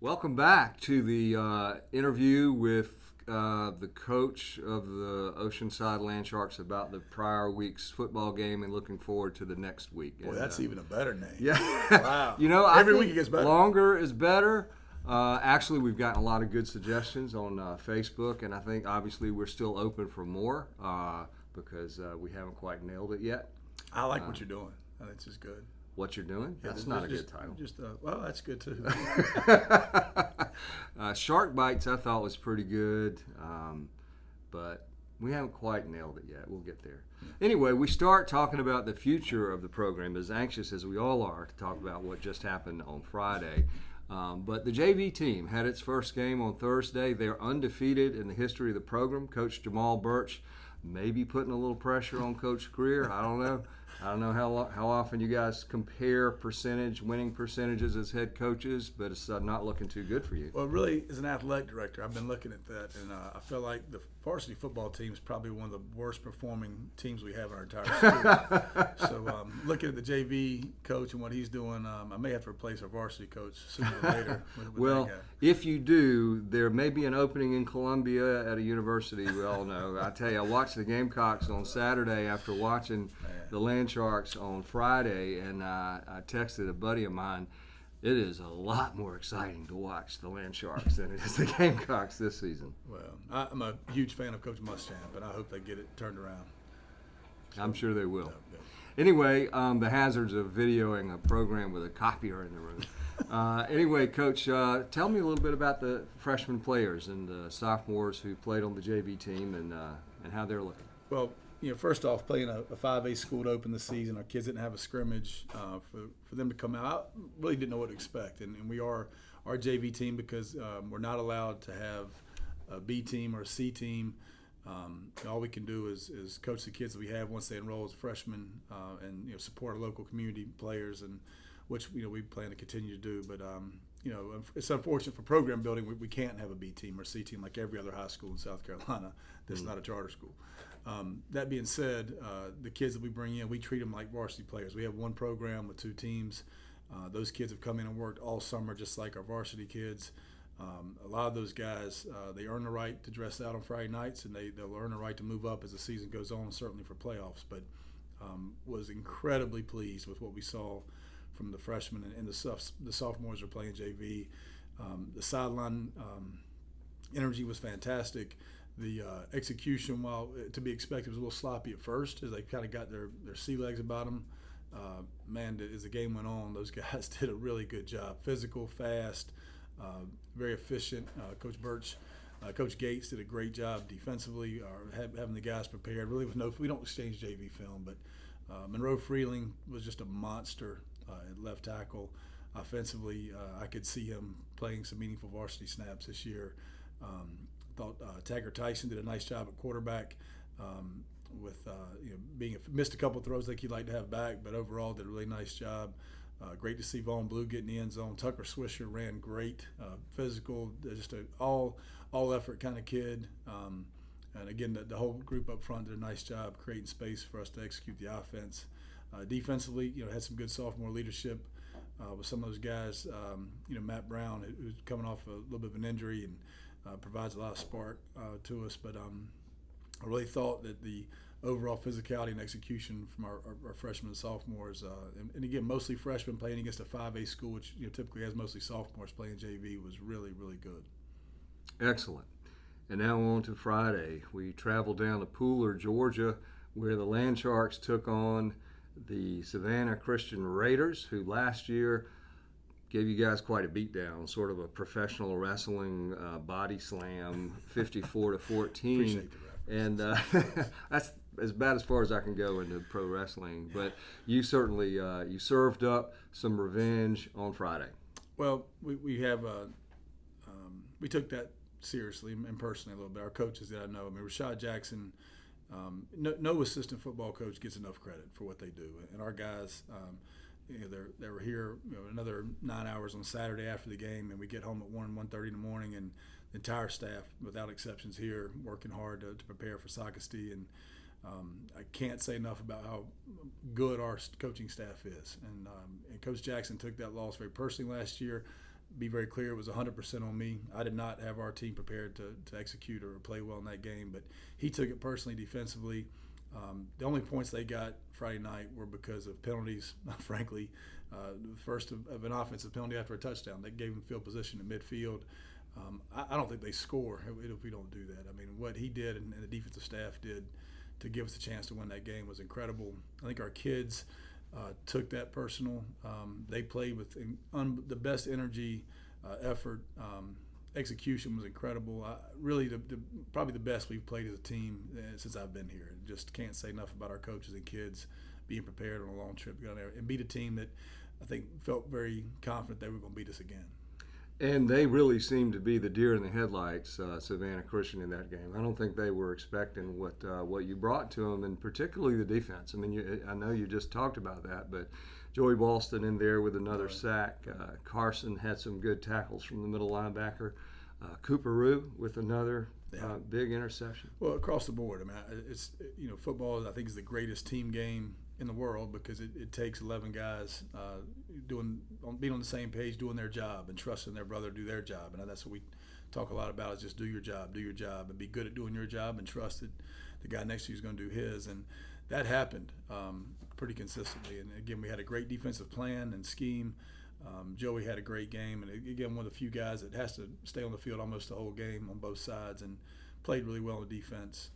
Welcome back to the interview with the coach of the Oceanside Land Sharks about the prior week's football game and looking forward to the next week. Boy, that's even a better name. Yeah. Wow. Every week it gets better. Longer is better. Actually, we've gotten a lot of good suggestions on Facebook, and I think obviously we're still open for more because we haven't quite nailed it yet. I like what you're doing. I think it's just good. What you're doing? Yeah, that's not a good title. Well, that's good too. Shark Bites I thought was pretty good, but we haven't quite nailed it yet. We'll get there. Yeah. Anyway, we start talking about the future of the program, as anxious as we all are to talk about what just happened on Friday. But the JV team had its first game on Thursday. They're undefeated in the history of the program. Coach Jamal Birch may be putting a little pressure on Coach Grier. I don't know. I don't know how often you guys compare winning percentages as head coaches, but it's not looking too good for you. Well, really, as an athletic director, I've been looking at that, and I feel like the varsity football team is probably one of the worst performing teams we have in our entire school. So looking at the JV coach and what he's doing, I may have to replace our varsity coach sooner or later. With well, that guy. If you do, there may be an opening in Columbia at a university. We all know. I tell you, I watched the Gamecocks on Saturday after watching the Land Sharks on Friday, and I texted a buddy of mine. It is a lot more exciting to watch the Land Sharks than it is the Gamecocks this season. Well, I'm a huge fan of Coach Muschamp, and I hope they get it turned around. So, I'm sure they will. Yeah. Anyway, the hazards of videoing a program with a copier in the room. Anyway, Coach, tell me a little bit about the freshman players and the sophomores who played on the JV team and how they're looking. Well, first off, playing a 5A school to open the season, our kids didn't have a scrimmage. For them to come out, I really didn't know what to expect. And we are our JV team because we're not allowed to have a B team or a C team. All we can do is coach the kids that we have once they enroll as freshmen and support our local community players, and which we plan to continue to do. But it's unfortunate for program building we can't have a B team or C team like every other high school in South Carolina that's not a charter school. That being said, the kids that we bring in, we treat them like varsity players. We have one program with two teams. Those kids have come in and worked all summer just like our varsity kids. A lot of those guys, they earn the right to dress out on Friday nights, and they'll earn the right to move up as the season goes on, certainly for playoffs. But was incredibly pleased with what we saw from the freshmen and the sophomores are playing JV. The sideline energy was fantastic. The execution, while to be expected, was a little sloppy at first as they kind of got their sea legs about them. As the game went on, those guys did a really good job. Physical, fast, very efficient. Coach Gates did a great job defensively, having the guys prepared. Really, we don't exchange JV film, but Monroe Freeling was just a monster at left tackle. Offensively, I could see him playing some meaningful varsity snaps this year. Thought Taggart Tyson did a nice job at quarterback with missed a couple of throws like he'd like to have back, but overall did a really nice job. Great to see Vaughn Blue get in the end zone. Tucker Swisher ran great, physical, just an all effort kind of kid. And again, the whole group up front did a nice job creating space for us to execute the offense. Defensively, had some good sophomore leadership with some of those guys. Matt Brown, who's coming off a little bit of an injury and provides a lot of spark to us. But I really thought that the overall physicality and execution from our freshmen and sophomores, and again, mostly freshmen playing against a 5A school, which typically has mostly sophomores playing JV, was really, really good. Excellent. And now on to Friday. We traveled down to Pooler, Georgia, where the Land Sharks took on the Savannah Christian Raiders, who last year gave you guys quite a beatdown, sort of a professional wrestling body slam, 54-14. Appreciate the reference. And that's as bad as far as I can go into pro wrestling. But you certainly you served up some revenge on Friday. Well, we have we took that seriously and personally a little bit. Our coaches that I know, Rashad Jackson, no assistant football coach gets enough credit for what they do, and our guys. They were here another 9 hours on Saturday after the game, and we get home at 1:30 in the morning, and the entire staff, without exceptions, here working hard to prepare for Socastee. And I can't say enough about how good our coaching staff is. And Coach Jackson took that loss very personally last year. be very clear, it was 100% on me. I did not have our team prepared to execute or play well in that game, but he took it personally defensively. The only points they got Friday night were because of penalties, frankly. The first of an offensive penalty after a touchdown. That gave them field position in midfield. I don't think they score if we don't do that. I mean, what he did and the defensive staff did to give us a chance to win that game was incredible. I think our kids took that personal. They played with the best energy, effort. Execution was incredible. Really, probably the best we've played as a team since I've been here. Just can't say enough about our coaches and kids being prepared on a long trip to go there and beat a team that I think felt very confident they were going to beat us again. And they really seemed to be the deer in the headlights, Savannah Christian, in that game. I don't think they were expecting what you brought to them, and particularly the defense. I mean, I know you just talked about that, but Joey Boston in there with another sack. Carson had some good tackles from the middle linebacker. Cooper Rue with another big interception. Well, across the board. I mean, it's football I think is the greatest team game in the world because it takes 11 guys being on the same page, doing their job, and trusting their brother to do their job. And that's what we talk a lot about is just do your job, and be good at doing your job, and trust that the guy next to you is going to do his. And that happened pretty consistently. And again, we had a great defensive plan and scheme. Joey had a great game, and again, one of the few guys that has to stay on the field almost the whole game on both sides, and played really well in defense.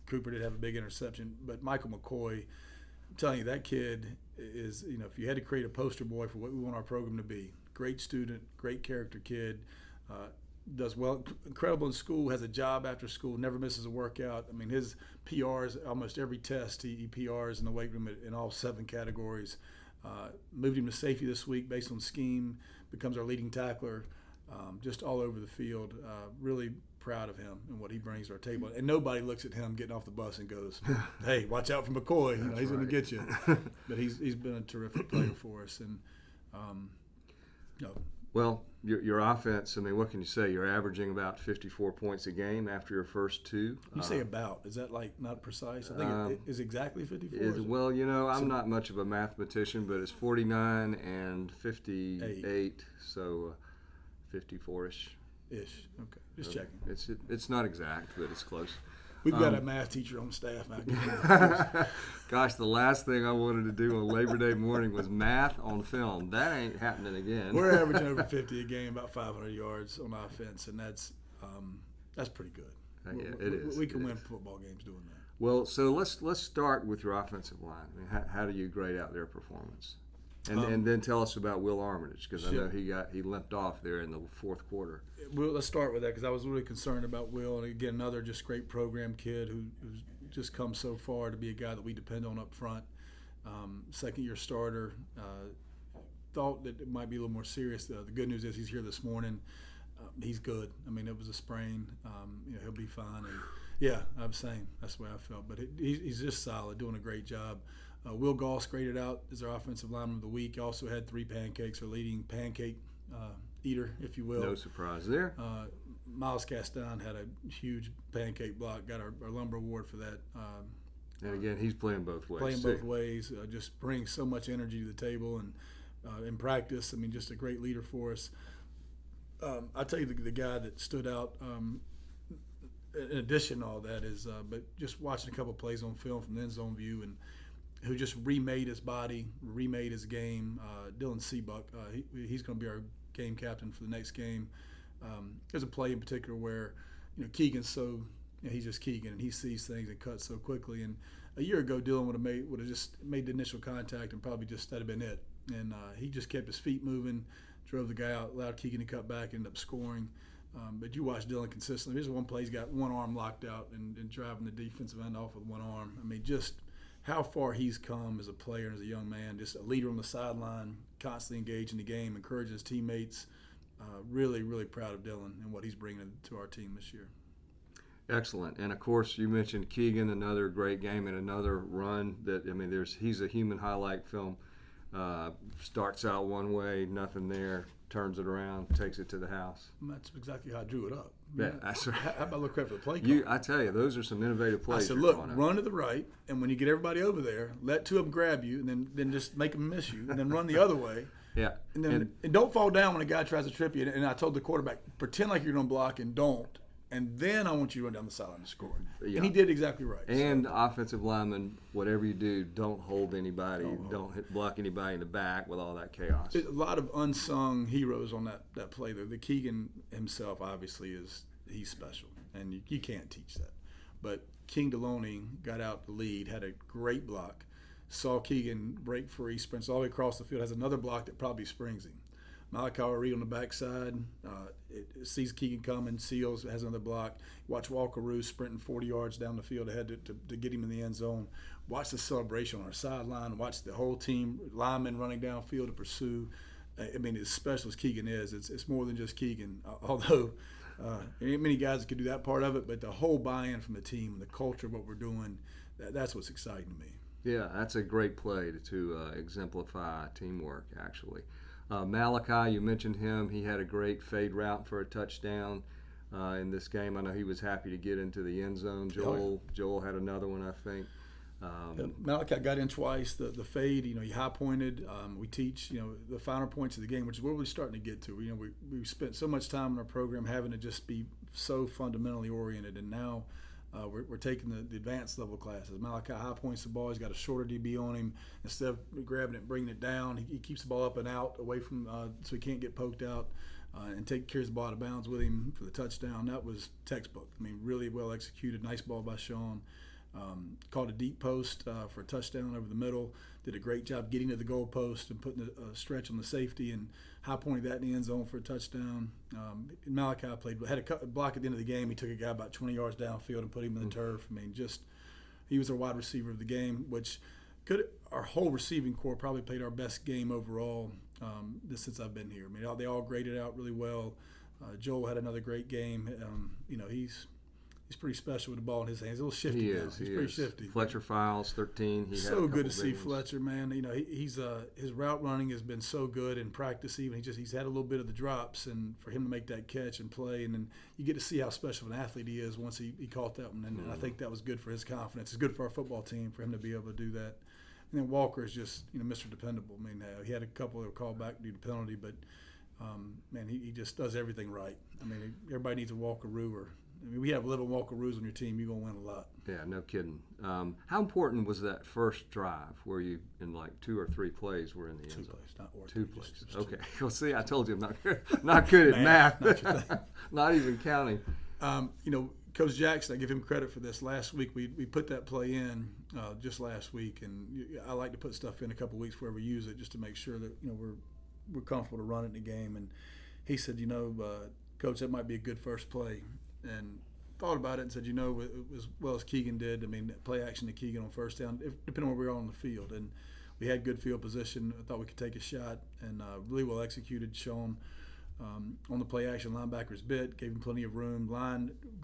Cooper did have a big interception, but Michael McCoy, I'm telling you, that kid is, if you had to create a poster boy for what we want our program to be, great student, great character kid, does well, incredible in school, has a job after school, never misses a workout. I mean, his PRs, almost every test, he PRs in the weight room in all 7 categories. Moved him to safety this week based on scheme, becomes our leading tackler, just all over the field. Really proud of him and what he brings to our table. And nobody looks at him getting off the bus and goes, hey, watch out for McCoy. He's going to get you. But he's been a terrific player for us. And, Well, your offense, I mean, what can you say? You're averaging about 54 points a game after your first 2. You say about. Is that not precise? I think it is exactly 54. Well, I'm not much of a mathematician, but it's 49 and 58, so 54-ish. Ish. Okay. Just checking. It's not exact, but it's close. We've got a math teacher on staff now. Gosh, the last thing I wanted to do on Labor Day morning was math on film. That ain't happening again. We're averaging over 50 a game, about 500 yards on offense, and that's pretty good. Yeah, it is. We can win football games doing that. Well, so let's start with your offensive line. I mean, how do you grade out their performance? And then tell us about Will Armitage, because I know he limped off there in the fourth quarter. Well, let's start with that because I was really concerned about Will, and again, another just great program kid who's just come so far to be a guy that we depend on up front. Second-year starter. Thought that it might be a little more serious. The good news is he's here this morning. He's good. I mean, it was a sprain. He'll be fine. And yeah, I'm saying that's the way I felt. But he's just solid, doing a great job. Will Goss graded out as our offensive lineman of the week. He also had 3 pancakes, our leading pancake eater, if you will. No surprise there. Miles Castan had a huge pancake block, got our Lumber Award for that. And again, he's playing both ways. Both ways, just brings so much energy to the table. And in practice, I mean, just a great leader for us. I'll tell you the guy that stood out in addition to all that is, but just watching a couple plays on film from the end zone view and who just remade his body, remade his game. Dylan Seabuck, he's going to be our game captain for the next game. There's a play in particular where, Keegan's he's just Keegan, and he sees things and cuts so quickly. And a year ago, Dylan would have just made the initial contact and probably just that'd have been it. And he just kept his feet moving, drove the guy out, allowed Keegan to cut back, ended up scoring. But you watch Dylan consistently. There's one play he's got one arm locked out and driving the defensive end off with one arm. I mean, just how far he's come as a player and as a young man, just a leader on the sideline, constantly engaged in the game, encouraging his teammates. Really, really proud of Dylan and what he's bringing to our team this year. Excellent. And, of course, you mentioned Keegan, another great game and another run that, he's a human highlight film. Starts out one way, nothing there, turns it around, takes it to the house. That's exactly how I drew it up. Yeah, that's right. How about look credit for the play call? I tell you, those are some innovative plays. I said, look, run to the right, and when you get everybody over there, let 2 of them grab you, and then just make them miss you, and then run the other way. Yeah. And don't fall down when a guy tries to trip you. And I told the quarterback, pretend like you're going to block and don't. And then I want you to run down the sideline and score. Yeah. And he did exactly right. And offensive linemen, whatever you do, don't hold anybody, don't block anybody in the back with all that chaos. A lot of unsung heroes on that play there. The Keegan himself, obviously, he's special. And you can't teach that. But King Deloney got out the lead, had a great block, saw Keegan break free, sprints all the way across the field, has another block that probably springs him. Malachi Reed on the backside, sees Keegan coming, seals, has another block. Watch Walker Roos sprinting 40 yards down the field ahead to get him in the end zone. Watch the celebration on our sideline. Watch the whole team, linemen running downfield to pursue. I mean, as special as Keegan is, it's more than just Keegan, although there ain't many guys that could do that part of it, but the whole buy-in from the team, the culture of what we're doing, that's what's exciting to me. Yeah, that's a great play to exemplify teamwork, actually. Malachi, you mentioned him. He had a great fade route for a touchdown in this game. I know he was happy to get into the end zone. Joel had another one, I think. Malachi got in twice. The fade, he high pointed. We teach, the finer points of the game, which is where we're starting to get to. We spent so much time in our program having to just be so fundamentally oriented, and now we're taking the advanced level classes. Malachi high points the ball. He's got a shorter DB on him. Instead of grabbing it and bringing it down, he keeps the ball up and out away from so he can't get poked out, and carries the ball out of bounds with him for the touchdown. That was textbook. I mean, really well executed. Nice ball by Sean. Called a deep post for a touchdown over the middle. Did a great job getting to the goal post and putting a stretch on the safety and high pointed that in the end zone for a touchdown. Malachi had a block at the end of the game. He took a guy about 20 yards downfield and put him in the turf. I mean, he was our wide receiver of the game, which our whole receiving corps probably played our best game overall since I've been here. I mean, they all graded out really well. Joel had another great game. He's pretty special with the ball in his hands. He's a little shifty. He's pretty shifty. Fletcher Files, 13. So good to see Fletcher, man. He's his route running has been so good in practice. Even he's had a little bit of the drops, and for him to make that catch and play, and then you get to see how special of an athlete he is once he caught that one. And I think that was good for his confidence. It's good for our football team for him to be able to do that. And then Walker is just Mr. Dependable. I mean, he had a couple that were called back due to penalty, but man, he just does everything right. I mean, everybody needs a Walker-Roo. I mean, we have 11 Walker-Roos on your team, you're going to win a lot. Yeah, no kidding. How important was that first drive where you, in like 2 or 3 plays, were in the end zone? 2 plays, not worth 2 it. plays. Just okay. Well, see, I told you I'm not good at math. Not even counting. Coach Jackson, I give him credit for this. Last week we put that play in just last week, and I like to put stuff in a couple weeks before we use it just to make sure that we're comfortable to run it in the game. And he said, Coach, that might be a good first play. And thought about it and said, as well as Keegan did, I mean, play action to Keegan on first down, depending on where we were on the field. And we had good field position. I thought we could take a shot, and really well executed. Sean on the play action, linebackers bit, gave him plenty of room.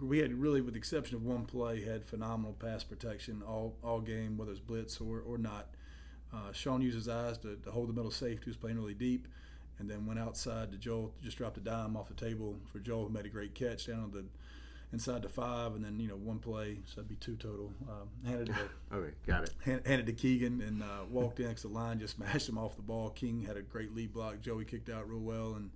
We had really, with the exception of one play, had phenomenal pass protection all game, whether it's blitz or not. Sean used his eyes to hold the middle safety, who was playing really deep, and then went outside to Joel, just dropped a dime off the table for Joel, who made a great catch down on the inside the 5, and then one play, so that'd be 2 total. Handed it to Keegan and walked in because the line just smashed him off the ball. King had a great lead block. Joey kicked out real well, and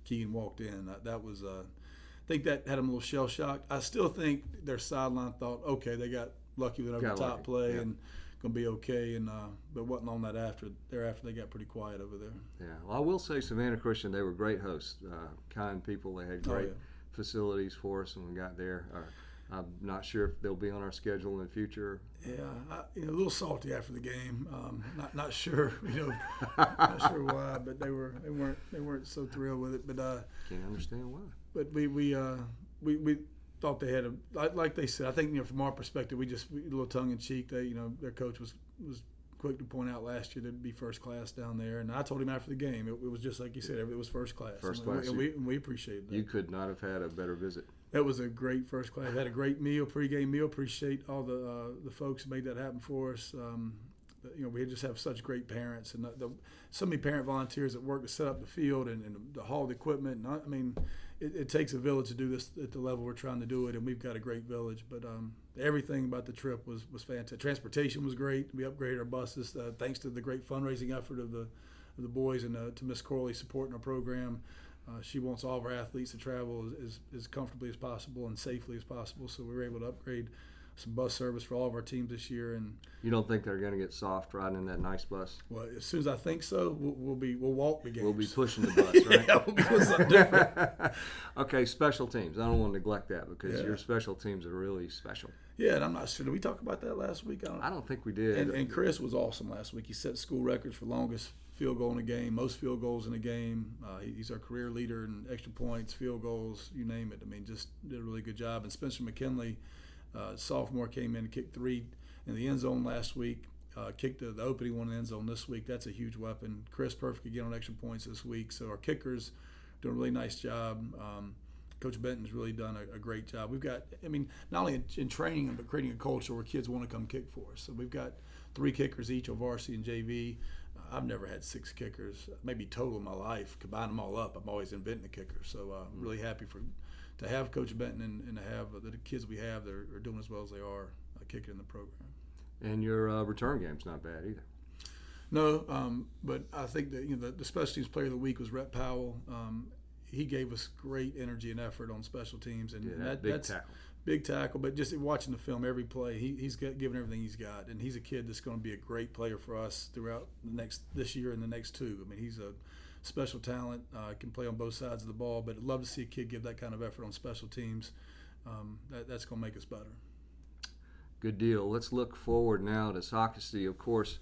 Keegan walked in. That was I think that had him a little shell shocked. I still think their sideline thought, okay, they got lucky with the top play and gonna be okay, and but wasn't on that thereafter they got pretty quiet over there. Yeah, well, I will say Savannah Christian, they were great hosts, kind people. They had great facilities for us when we got there. I'm not sure if they'll be on our schedule in the future. Yeah, a little salty after the game. Not sure, not sure why, but they weren't so thrilled with it. But can't understand why. But we thought they had like they said. I think from our perspective, we a little tongue in cheek. Their coach was quick to point out last year they'd be first class down there, and I told him after the game it was just like you said, it was first class. And we appreciated that. You could not have had a better visit. That was a great first class. Had a great meal, pregame meal. Appreciate all the folks who made that happen for us. We just have such great parents, and so many parent volunteers that work to set up the field and to haul the equipment. And I mean, it takes a village to do this at the level we're trying to do it, and we've got a great village. But everything about the trip was fantastic. Transportation was great. We upgraded our buses thanks to the great fundraising effort of the boys and to Miss Corley supporting our program. She wants all of our athletes to travel as comfortably as possible and safely as possible. So we were able to upgrade some bus service for all of our teams this year. And you don't think they're going to get soft riding in that nice bus? Well, as soon as I think so, we'll walk the games. We'll be pushing the bus, right? Yeah, we'll be doing something different. Okay, special teams. I don't want to neglect that because your special teams are really special. Yeah, and I'm not sure. Did we talk about that last week? I don't think we did. And Chris was awesome last week. He set school records for longest field goal in a game, most field goals in a game. He's our career leader in extra points, field goals, you name it. I mean, just did a really good job. And Spencer McKinley, sophomore, came in and kicked 3 in the end zone last week. Kicked the opening one in the end zone this week. That's a huge weapon. Chris perfect again on extra points this week. So our kickers doing a really nice job. Coach Benton's really done a great job. We've got, I mean, not only in training but creating a culture where kids want to come kick for us. So we've got 3 kickers each on varsity and JV. I've never had 6 kickers, maybe total in my life. Combine them all up, I'm always inventing a kicker. So I'm really happy to have Coach Benton and to have the kids we have that are doing as well as they are kicking in the program. And your return game's not bad either. No, but I think that the special teams player of the week was Rhett Powell. He gave us great energy and effort on special teams, and that's big tackle. But just watching the film, every play, he's given everything he's got, and he's a kid that's going to be a great player for us throughout this year and the next 2. I mean, he's a special talent, can play on both sides of the ball. But I'd love to see a kid give that kind of effort on special teams. That's going to make us better. Good deal. Let's look forward now to Sockasty. Of course,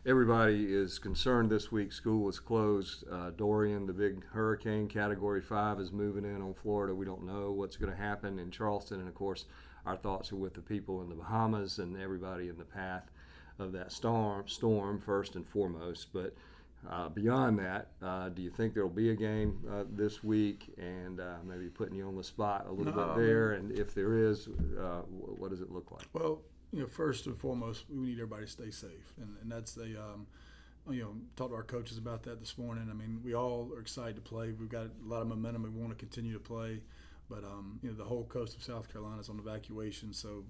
everybody is concerned this week. School is closed. Dorian, the big hurricane, Category 5, is moving in on Florida. We don't know what's going to happen in Charleston. And, of course, our thoughts are with the people in the Bahamas and everybody in the path of that storm first and foremost. But beyond that, do you think there will be a game this week? And maybe putting you on the spot a little bit there. And if there is, what does it look like? Well, first and foremost, we need everybody to stay safe, and that's talked to our coaches about that this morning. I mean, we all are excited to play. We've got a lot of momentum. We want to continue to play, but the whole coast of South Carolina is on evacuation, so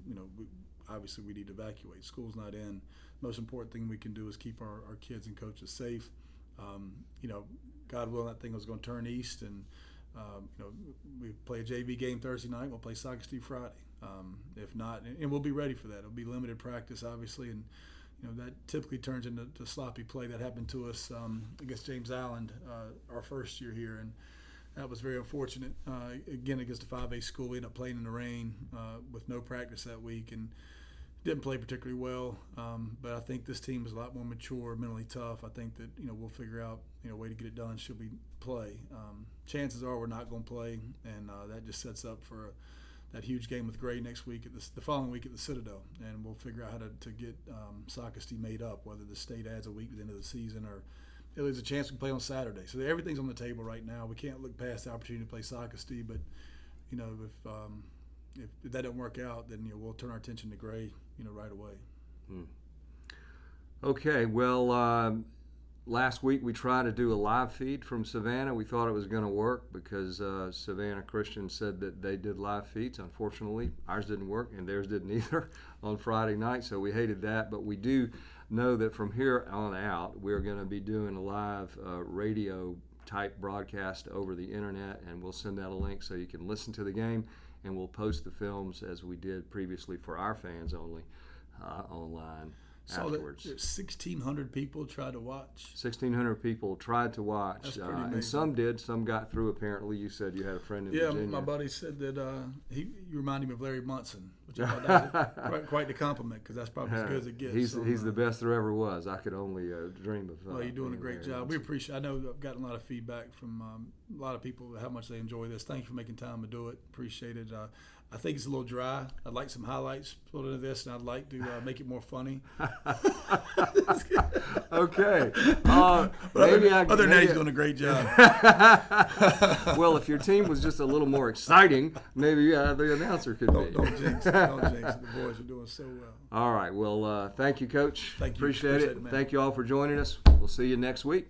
obviously we need to evacuate. School's not in. Most important thing we can do is keep our kids and coaches safe. God willing, that thing was going to turn east, and we play a JV game Thursday night. We'll play Sockasty Friday. If not, and we'll be ready for that. It'll be limited practice, obviously, and that typically turns into sloppy play. That happened to us against James Island our first year here, and that was very unfortunate. Again, against a 5A school, we ended up playing in the rain with no practice that week, and didn't play particularly well. But I think this team is a lot more mature, mentally tough. I think that we'll figure out a way to get it done should we play. Chances are we're not going to play, and that just sets up for that huge game with Gray next week the following week at the Citadel, and we'll figure out how to get Sockasty made up, whether the state adds a week at the end of the season or there's a chance we can play on Saturday. So everything's on the table right now. We can't look past the opportunity to play Sockasty, but if that doesn't work out, then we'll turn our attention to Gray right away. Okay, well, last week we tried to do a live feed from Savannah. We thought it was going to work because Savannah Christian said that they did live feeds. Unfortunately, ours didn't work and theirs didn't either on Friday night, so we hated that. But we do know that from here on out, we're going to be doing a live radio type broadcast over the internet, and we'll send out a link so you can listen to the game, and we'll post the films as we did previously for our fans only online. So afterwards. 1,600 people tried to watch. 1,600 people tried to watch. That's pretty amazing. And some did. Some got through, apparently. You said you had a friend in Virginia. Yeah, my buddy said that you remind him of Larry Munson, which I thought that was quite the compliment because that's probably as good as it gets. He's the best there ever was. I could only dream of well, you're doing a great job. We appreciate I know I've gotten a lot of feedback from a lot of people how much they enjoy this. Thank you for making time to do it. Appreciate it. I think it's a little dry. I'd like some highlights put into this, and I'd like to make it more funny. Okay. Maybe other than that, he's doing a great job. Well, if your team was just a little more exciting, maybe the announcer could be. Don't jinx it. Don't jinx it. The boys are doing so well. All right. Well, thank you, Coach. Thank you. Appreciate it. Man. Thank you all for joining us. We'll see you next week.